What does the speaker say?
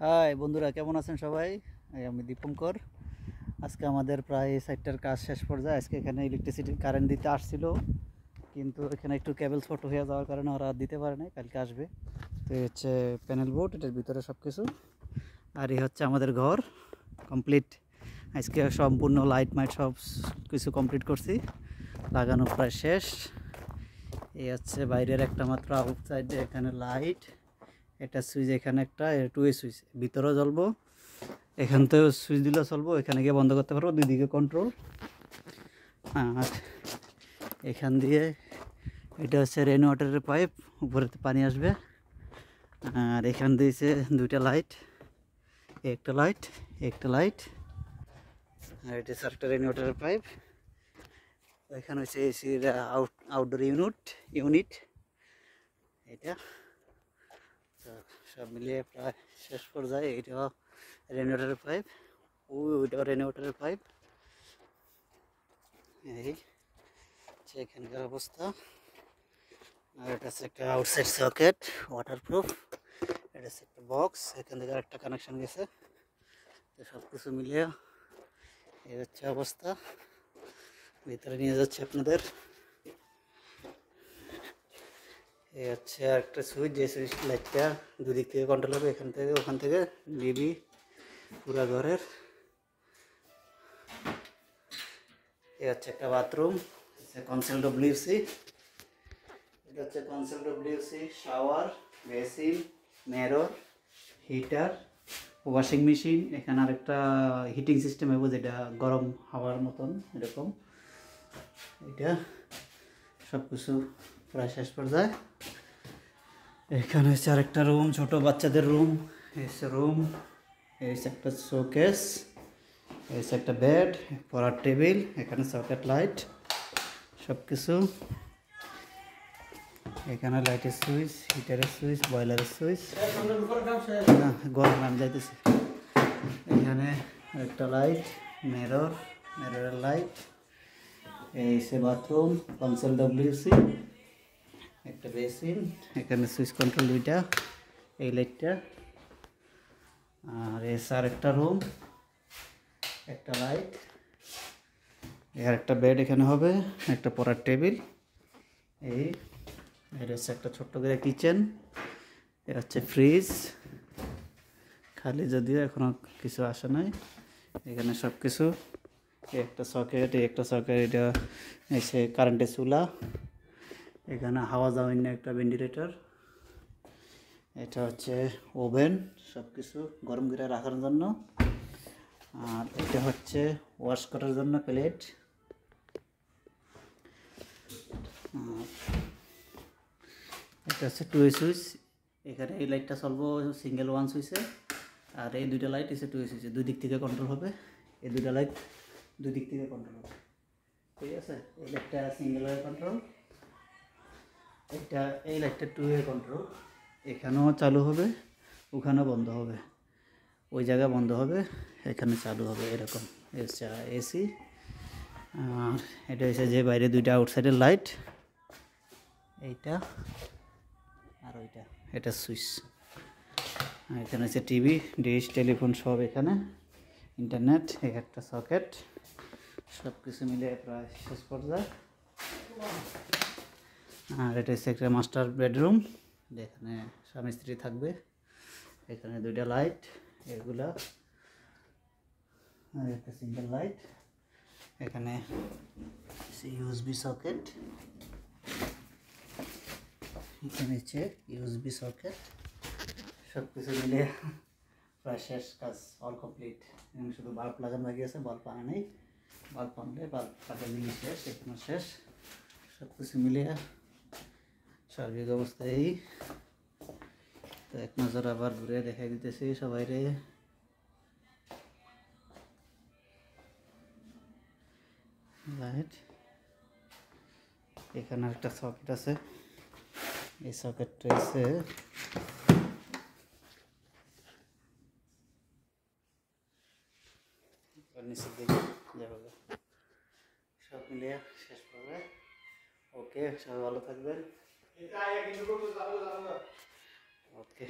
High বন্ধুরা, কেমন আছেন সবাই? আমি দীপঙ্কর। আজকে আমাদের প্রায় সাইটটার কাজ শেষ পর্যায়ে। আজকে এখানে ইলেকট্রিসিটির কারেন্ট দিতে আসছিল, কিন্তু এখানে একটু কেবল শর্ট হয়ে যাওয়ার কারণে ওরা দিতে পারে নাই। কালকে আসবে। তো এই হচ্ছে প্যানেল বোর্ড, এটার ভিতরে সব কিছু। আর এই হচ্ছে আমাদের ঘর কমপ্লিট। আজকে সম্পূর্ণ লাইট মাইট সব কিছু কমপ্লিট করছি, লাগানো প্রায় শেষ। এই হচ্ছে বাইরের একটা মাত্র আউটসাইডে এখানে লাইট, এটা সুইচ এখানে একটা, টু এ সুইচ, ভিতরেও জ্বলবো, এখান থেকে সুইচ দিলে চলবো, এখানে গিয়ে বন্ধ করতে পারবো, দুই দিকে কন্ট্রোল। আর এখান দিয়ে এটা হচ্ছে রেন ওয়াটারের পাইপ, উপরে পানি আসবে। আর এখান দিয়েছে দুইটা লাইট, একটা লাইট, একটা লাইট। আর এটা হচ্ছে একটা রেন ওয়াটারের পাইপ। এখানে হচ্ছে এসির আউটডোর ইউনিট এটা। তো সব মিলিয়ে প্রায় শেষ পর্যায়ে। এটাও রেন ওয়াটারের পাইপ, ওইটাও রেন ওয়াটারের পাইপ। এই এখানকার অবস্থা। আর এটা হচ্ছে একটা আউটসাইড সকেট, ওয়াটারপ্রুফ। এটা হচ্ছে একটা বক্স, এখান থেকে একটা কানেকশন গেছে। তো সব কিছু মিলিয়ে এই হচ্ছে অবস্থা। ভিতরে নিয়ে যাচ্ছে আপনাদের। এই হচ্ছে একটা সুইচ, যে সুইচ লাইটটা দুদিক থেকে কন্ট্রোল হবে, এখান থেকে ওখান থেকে ডিবি পুরা ঘরের। এই হচ্ছে একটা বাথরুম, কনসেল ডব্লিউসি। এটা হচ্ছে concealed WC, shower, basin, mirror, heater, washing machine. এখানে আরেকটা হিটিং সিস্টেম হবে, যেটা গরম হাওয়ার মতন এরকম। এটা সব কিছু প্রায় শেষ পর্যায়ে। এখানে হচ্ছে আরেকটা রুম, ছোট বাচ্চাদের রুম। এসে রুম, এসে একটা শোকেস, এসে একটা বেড, পড়ার টেবিল, এখানে সকেট লাইট সব কিছু। এখানে লাইটের সুইচ, হিটারের সুইচ, বয়লারের সুইচ। গরম আমি যাইতেছি। এখানে একটা লাইট, মিররের লাইট। এই সে বাথরুম, কনসোল ডব্লিউসি, একটা বেসিন, এখানে সুইচ কন্ট্রোল দুইটা, এই লাইটটা। আর এসে আর একটা রুম, একটা লাইট, এর একটা বেড এখানে হবে, একটা পড়ার টেবিল। এই এটা হচ্ছে একটা ছোট্ট করে কিচেন। এটা হচ্ছে ফ্রিজ, খালি যদিও এখনো কিছু আসে নাই। এখানে সব কিছু, একটা সকেট, একটা সকেট, এটা এসে কারেন্টের চুলা। এখানে হাওয়া যাওয়ার না একটা ভেন্টিলেটর। এটা হচ্ছে ওভেন, সব কিছু গরম করে রাখার জন্য। আর এটা হচ্ছে ওয়াশ করার জন্য প্লেট। এটা হচ্ছে টু এ সুইচ, এখানে এই লাইটটা চলবো সিঙ্গেল ওয়ান সুইচে। আর এই দুইটা লাইট এসে টু এ সুইচে, দুই দিক থেকে কন্ট্রোল হবে। এই দুইটা লাইট দুই দিক থেকে কন্ট্রোল হবে, ঠিক আছে। এই লাইটটা সিঙ্গেল ওয়ে কন্ট্রোল, এই লাইটটা টু ওয়ে কন্ট্রোল। এখানেও চালু হবে, ওখানেও বন্ধ হবে, ওই জায়গায় বন্ধ হবে, এখানে চালু হবে, এরকম এসি। আর এটা হচ্ছে যে বাইরে দুইটা আউটসাইডের লাইট, এইটা আর ওইটা, এটা সুইচ। এখানে হচ্ছে টিভি, ডিশ, টেলিফোন সব এখানে, ইন্টারনেট, একটা সকেট। সব কিছু মিলে প্রায় শেষ পর্যায়ে। আর এটা হচ্ছে একটা মাস্টার বেডরুম, যেখানে স্বামী স্ত্রী থাকবে। এখানে দুইটা লাইট, এগুলা, আর একটা সিঙ্গেল লাইট। এখানে ইউএসবি সকেট, এখানে হচ্ছে ইউএসবি সকেট। সব কিছু মিলে প্রায় শেষ, কাজ অল কমপ্লিট। এখানে শুধু বাল্ব লাগানো বাকি আছে, বাল্ব আনা নেই। বাল্ব আনলে বাল্ব লাগানো মিলে শেষ, এখানে শেষ। সব কিছু মিলে সার্বিক অবস্থা এই। তো এক নজর আবার ঘুরে দেখাই দিতেছি সবাইরে। লাইট, এখানে একটা সকেট আছে, এই সকেটটা হচ্ছে নিচের দিকে যাবে। সব মিলিয়ে শেষ করবে। ওকে, সবাই ভালো থাকবেন। ওকে।